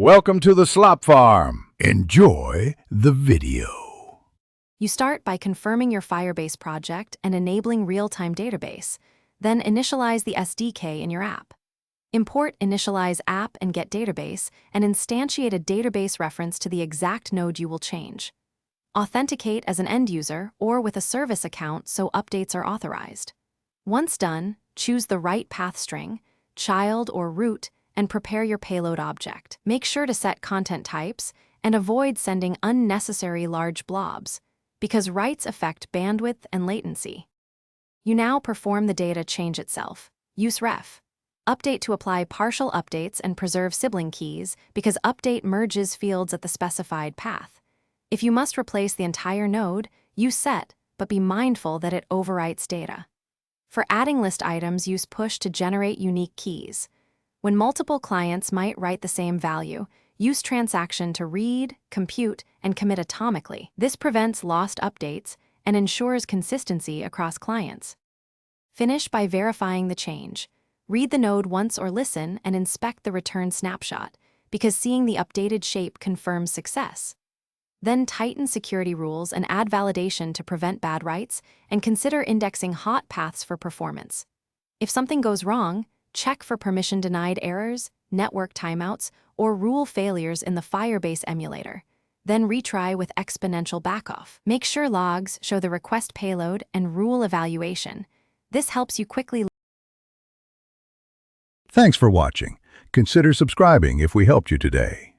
Welcome to the slop farm. Enjoy the video. You start by confirming your Firebase project and enabling Real-Time Database. Then initialize the SDK in your app. Import Initialize App and Get Database and instantiate a database reference to the exact node you will change. Authenticate as an end user or with a service account so updates are authorized. Once done, choose the right path string, child or root, and prepare your payload object. Make sure to set content types and avoid sending unnecessary large blobs, because writes affect bandwidth and latency. You now perform the data change itself. Use ref. Update to apply partial updates and preserve sibling keys, because update merges fields at the specified path. If you must replace the entire node, use set, but be mindful that it overwrites data. For adding list items, use push to generate unique keys. When multiple clients might write the same value, use transaction to read, compute, and commit atomically. This prevents lost updates and ensures consistency across clients. Finish by verifying the change. Read the node once or listen and inspect the return snapshot, because seeing the updated shape confirms success. Then tighten security rules and add validation to prevent bad writes, and consider indexing hot paths for performance. If something goes wrong, check for permission-denied errors, network timeouts, or rule failures in the Firebase emulator. Then retry with exponential backoff. Make sure logs show the request payload and rule evaluation. This helps you quickly. Thanks for watching. Consider subscribing if we helped you today.